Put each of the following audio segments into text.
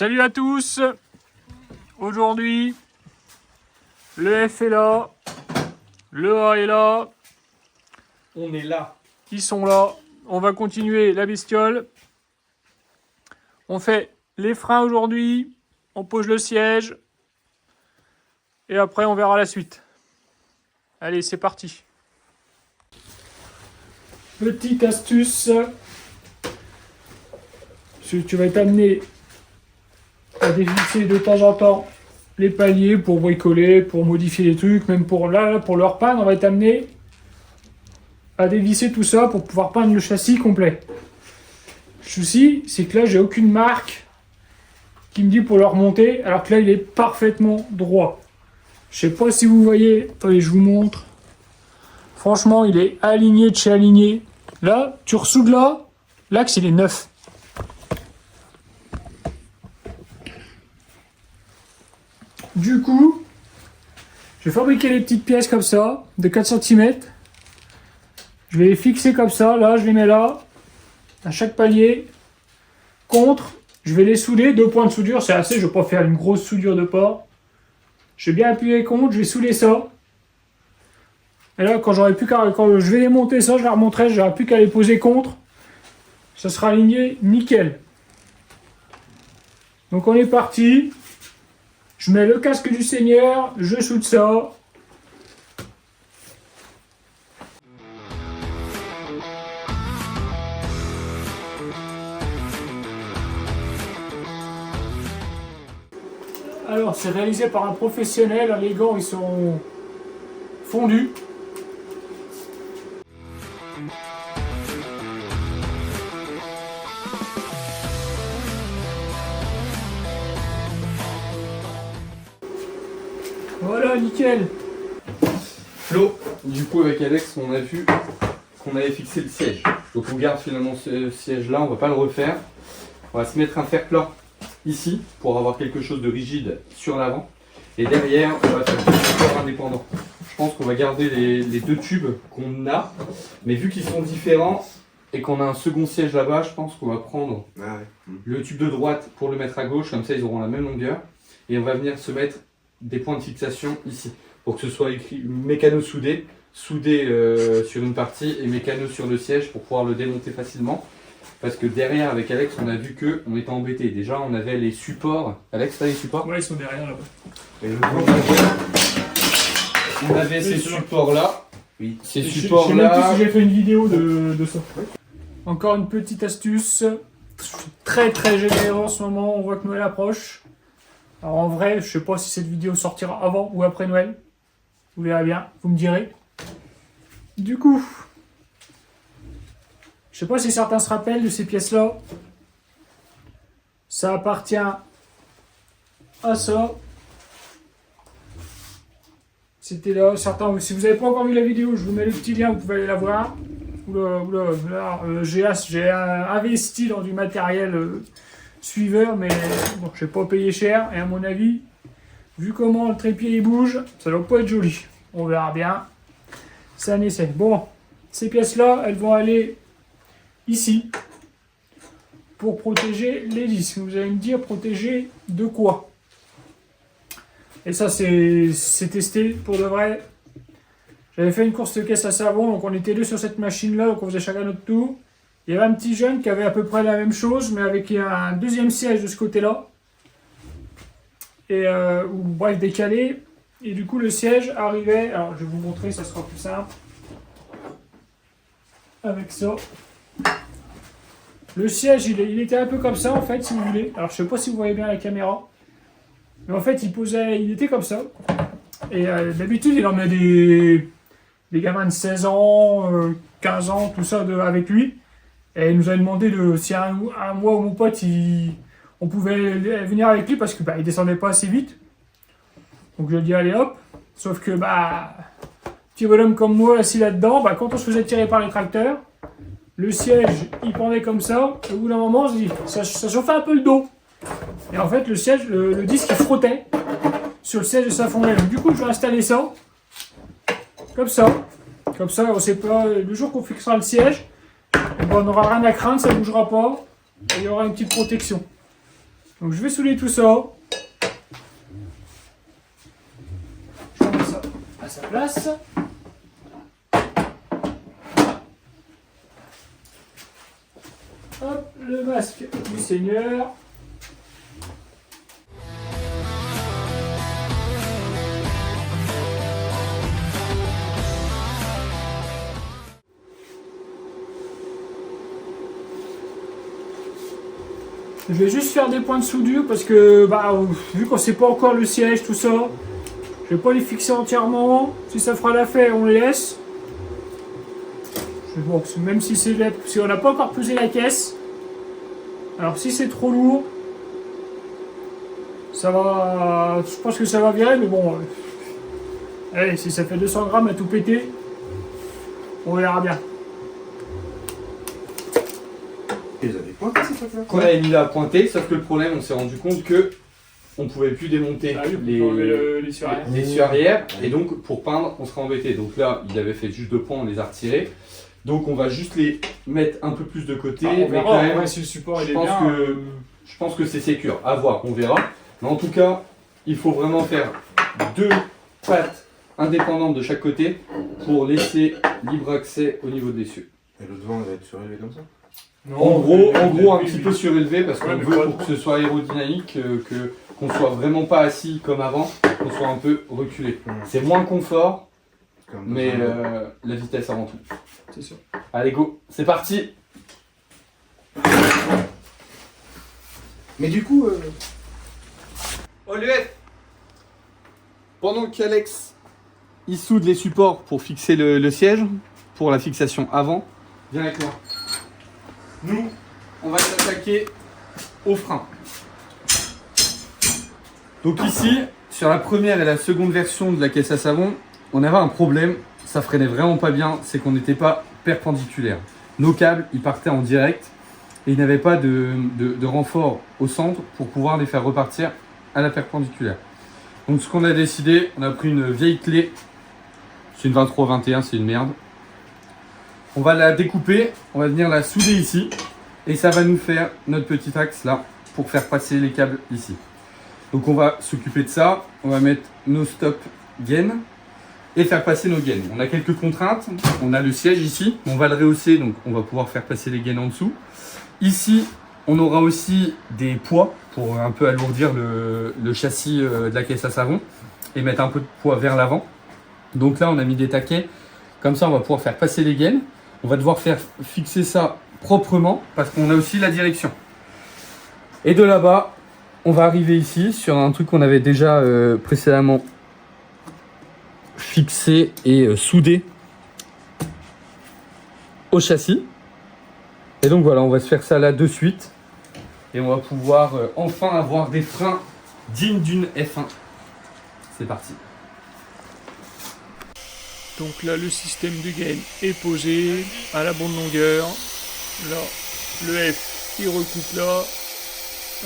Salut à tous. Aujourd'hui, le F est là, le A est là. On est là. Ils sont là. On va continuer la bestiole. On fait les freins aujourd'hui. On pose le siège. Et après, on verra la suite. Allez, c'est parti. Petite astuce. Tu vas t'amener à dévisser de temps en temps les paliers pour bricoler, pour modifier les trucs, même pour pour leur panne, on va t'amener à dévisser tout ça pour pouvoir peindre le châssis complet. Le souci, c'est que là, j'ai aucune marque qui me dit pour le remonter, alors que là, il est parfaitement droit. Je sais pas si vous voyez, attendez, je vous montre. Franchement, il est aligné de chez aligné. Là, tu ressoudes là, l'axe, il est neuf. Du coup, je vais fabriquer les petites pièces comme ça, de 4 cm. Je vais les fixer comme ça, là, je les mets là, à chaque palier. Contre, je vais les souder, 2 points de soudure, c'est assez, je ne vais pas faire une grosse soudure de porc. Je vais bien appuyer contre, je vais souder ça. Et là, quand je vais les monter ça, je les remonterai, j'aurai plus qu'à les poser contre. Ça sera aligné nickel. Donc on est parti. Je mets le casque du Seigneur, je soude ça. Alors, c'est réalisé par un professionnel. Les gants, ils sont fondus. Voilà, nickel. Flo, du coup avec Alex, on a vu qu'on avait fixé le siège. Donc on garde finalement ce siège-là, on va pas le refaire. On va se mettre un fer plat ici pour avoir quelque chose de rigide sur l'avant. Et derrière, on va faire des supports indépendants. Je pense qu'on va garder les deux tubes qu'on a, mais vu qu'ils sont différents et qu'on a un second siège là-bas, je pense qu'on va prendre le tube de droite pour le mettre à gauche, comme ça ils auront la même longueur. Et on va venir se mettre des points de fixation ici, pour que ce soit écrit mécano soudé sur une partie et mécano sur le siège pour pouvoir le démonter facilement. Parce que derrière, avec Alex, on a vu que on était embêté. Déjà, on avait les supports. Alex, t'as les supports? Ouais, ils sont derrière là-bas. Et on avait ces supports-là. Oui. Ces supports-là. Je sais même plus si j'ai fait une vidéo de ça. Encore une petite astuce. Je suis très généreux en ce moment. On voit que Noël approche. Alors en vrai, je sais pas si cette vidéo sortira avant ou après Noël. Vous verrez bien, vous me direz. Du coup, je sais pas si certains se rappellent de ces pièces-là. Ça appartient à ça. C'était là, certains. Si vous n'avez pas encore vu la vidéo, je vous mets le petit lien, vous pouvez aller la voir. J'ai investi dans du matériel suiveur, mais bon, je n'ai pas payé cher. Et à mon avis, vu comment le trépied il bouge, ça doit pas être joli. On verra bien. C'est un essai. Bon, ces pièces-là, elles vont aller ici pour protéger les disques. Vous allez me dire, protéger de quoi? Et ça, c'est testé pour de vrai. J'avais fait une course de caisse à savon, donc on était deux sur cette machine-là, donc on faisait chacun notre tour. Il y avait un petit jeune qui avait à peu près la même chose, mais avec un deuxième siège de ce côté-là. Et bref, décalé. Et du coup, le siège arrivait. Alors, je vais vous montrer, ça sera plus simple. Avec ça. Le siège, il était un peu comme ça, en fait, si vous voulez. Alors, je sais pas si vous voyez bien la caméra. Mais en fait, il était comme ça. Et d'habitude, il en met des gamins de 16 ans, 15 ans, tout ça avec lui. Et il nous a demandé si moi ou mon pote, on pouvait venir avec lui parce que il descendait pas assez vite. Donc je lui ai dit allez hop. Sauf que petit bonhomme comme moi assis là-dedans, quand on se faisait tirer par les tracteurs, le siège il pendait comme ça. Et au bout d'un moment, ça chauffait un peu le dos. Et en fait le siège, le disque il frottait sur le siège de sa fondelle. Donc du coup je vais installer ça comme ça. Comme ça, on sait pas, le jour qu'on fixera le siège, on n'aura rien à craindre, ça ne bougera pas, et il y aura une petite protection. Donc je vais souder tout ça. Je remets ça à sa place. Hop, le masque du Seigneur. Je vais juste faire des points de soudure parce que vu qu'on sait pas encore le siège, tout ça, je vais pas les fixer entièrement. Si ça fera l'affaire, on les laisse. Bon, même si on n'a pas encore pesé la caisse. Alors si c'est trop lourd, ça va. Je pense que ça va virer, mais bon. Allez, si ça fait 200 grammes à tout péter, on verra bien. Et vous avez pointé ces trucs-là? Qu'on avait mis là à pointer, sauf que le problème, on s'est rendu compte que on pouvait plus démonter les cieux arrière, et donc pour peindre, on serait embêté. Donc là, il avait fait juste 2 points, on les a retirés. Donc on va juste les mettre un peu plus de côté. On mais verra, quand même, si le support je est pense bien. je pense que c'est sécure. À voir, on verra. Mais en tout cas, il faut vraiment faire 2 pattes indépendantes de chaque côté pour laisser libre accès au niveau des cieux. Et le devant, il va être surélevé comme ça? En gros, un petit peu surélevé parce qu'on Ouais, mais veut pas pour que ce soit aérodynamique, qu'on soit vraiment pas assis comme avant, qu'on soit un peu reculé. C'est moins confort, mais la vitesse avant tout. C'est sûr. Allez go, c'est parti. Mais du coup, Au l'UF. Pendant qu'Alex il soude les supports pour fixer le siège, pour la fixation avant, viens avec moi. Nous, on va s'attaquer au frein. Donc ici, sur la première et la seconde version de la caisse à savon, on avait un problème, ça freinait vraiment pas bien, c'est qu'on n'était pas perpendiculaire. Nos câbles, ils partaient en direct et il n'y avait pas de renfort au centre pour pouvoir les faire repartir à la perpendiculaire. Donc ce qu'on a décidé, on a pris une vieille clé, c'est une 23-21, c'est une merde. On va la découper, on va venir la souder ici et ça va nous faire notre petit axe là pour faire passer les câbles ici. Donc on va s'occuper de ça, on va mettre nos stop gaines et faire passer nos gaines. On a quelques contraintes, on a le siège ici, on va le rehausser donc on va pouvoir faire passer les gaines en dessous. Ici on aura aussi des poids pour un peu alourdir le châssis de la caisse à savon et mettre un peu de poids vers l'avant. Donc là on a mis des taquets, comme ça on va pouvoir faire passer les gaines. On va devoir faire fixer ça proprement parce qu'on a aussi la direction. Et de là-bas, on va arriver ici sur un truc qu'on avait déjà précédemment fixé et soudé au châssis. Et donc voilà, on va se faire ça là de suite. Et on va pouvoir enfin avoir des freins dignes d'une F1. C'est parti. Donc là, le système de gain est posé à la bonne longueur. Là, le F, il recoupe là.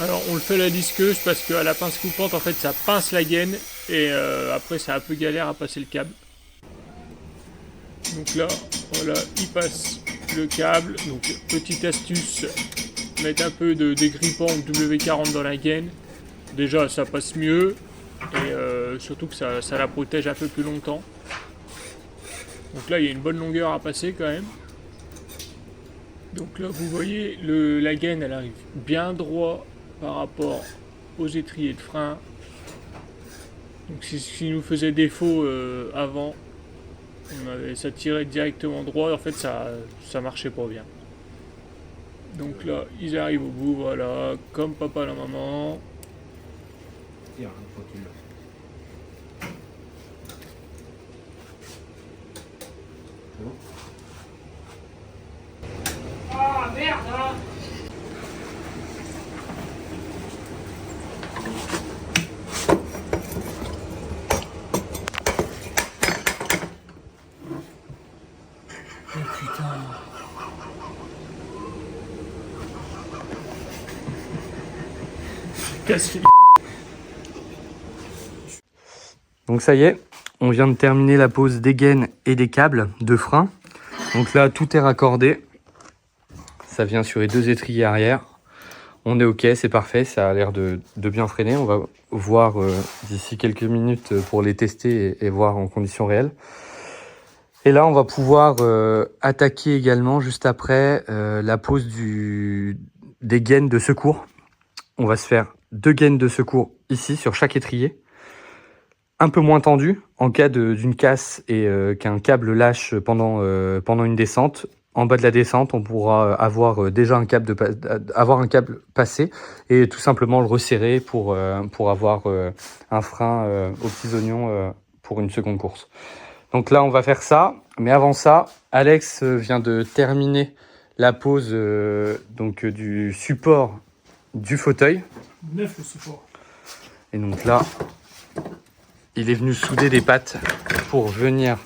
Alors, on le fait à la disqueuse parce qu'à la pince coupante, en fait, ça pince la gaine. Et après, c'est un peu galère à passer le câble. Donc là, voilà, il passe le câble. Donc, petite astuce, mettre un peu de dégrippant W40 dans la gaine. Déjà, ça passe mieux. Et surtout que ça la protège un peu plus longtemps. Donc là, il y a une bonne longueur à passer quand même. Donc là, vous voyez, la gaine, elle arrive bien droit par rapport aux étriers de frein. Donc ce qui nous faisait défaut avant, ça tirait directement droit. En fait, ça marchait pas bien. Donc là, ils arrivent au bout, voilà, comme papa la maman. Ah merde hein. Oh putain. Casse les... Donc ça y est, on vient de terminer la pose des gaines et des câbles de frein. Donc là, tout est raccordé. Ça vient sur les deux étriers arrière. On est ok, c'est parfait, ça a l'air de bien freiner. On va voir d'ici quelques minutes pour les tester et voir en conditions réelles. Et là, on va pouvoir attaquer également juste après la pose des gaines de secours. On va se faire 2 gaines de secours ici sur chaque étrier. Un peu moins tendu en cas d'une casse et qu'un câble lâche pendant une descente. En bas de la descente, on pourra avoir déjà un câble passé et tout simplement le resserrer pour avoir un frein aux petits oignons pour une seconde course. Donc là, on va faire ça. Mais avant ça, Alex vient de terminer la pose du support du fauteuil. Neuf le support. Et donc là, il est venu souder des pattes pour venir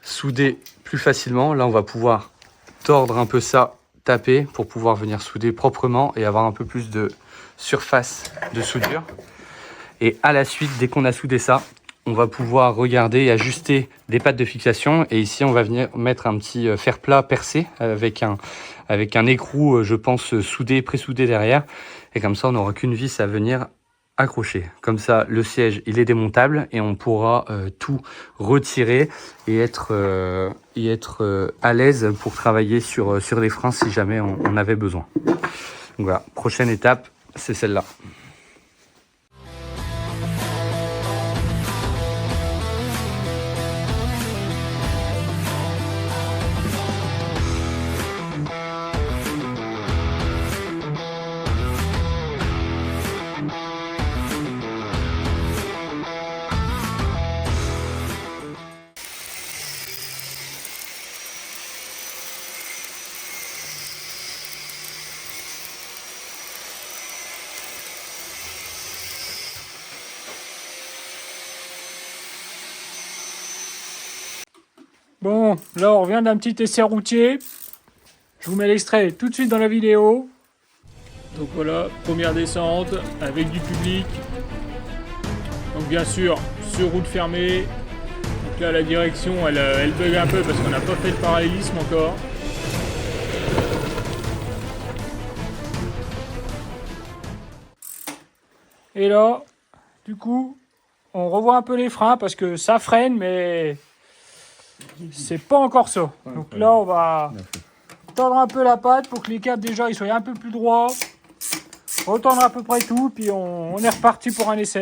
souder plus facilement. Là, on va pouvoir tordre un peu ça, taper pour pouvoir venir souder proprement et avoir un peu plus de surface de soudure. Et à la suite, dès qu'on a soudé ça, on va pouvoir regarder et ajuster des pattes de fixation. Et ici, on va venir mettre un petit fer plat percé avec un écrou, je pense, soudé, pré-soudé derrière. Et comme ça, on n'aura qu'une vis à venir accrocher. Comme ça, le siège, il est démontable et on pourra tout retirer et être à l'aise pour travailler sur les freins si jamais on avait besoin. Donc voilà, prochaine étape, c'est celle-là. Bon, là on revient d'un petit essai routier. Je vous mets l'extrait tout de suite dans la vidéo. Donc voilà, première descente avec du public. Donc bien sûr, sur route fermée. Donc là la direction elle bug un peu parce qu'on n'a pas fait de parallélisme encore. Et là, du coup, on revoit un peu les freins parce que ça freine mais c'est pas encore ça. Donc là on va tendre un peu la patte pour que les câbles déjà ils soient un peu plus droits. Retendre à peu près tout, puis on est reparti pour un essai.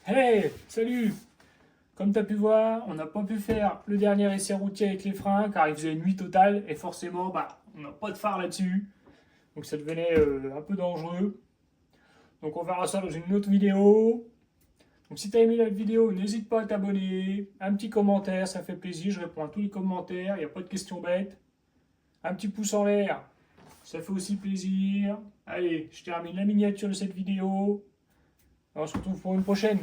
Hey, salut! Comme tu as pu voir, on n'a pas pu faire le dernier essai routier avec les freins car il faisait nuit totale et forcément on n'a pas de phare là-dessus. Donc ça devenait un peu dangereux. Donc on verra ça dans une autre vidéo. Donc si tu as aimé la vidéo, n'hésite pas à t'abonner. Un petit commentaire, ça fait plaisir, je réponds à tous les commentaires, il n'y a pas de questions bêtes. Un petit pouce en l'air, ça fait aussi plaisir. Allez, je termine la miniature de cette vidéo. On se retrouve pour une prochaine.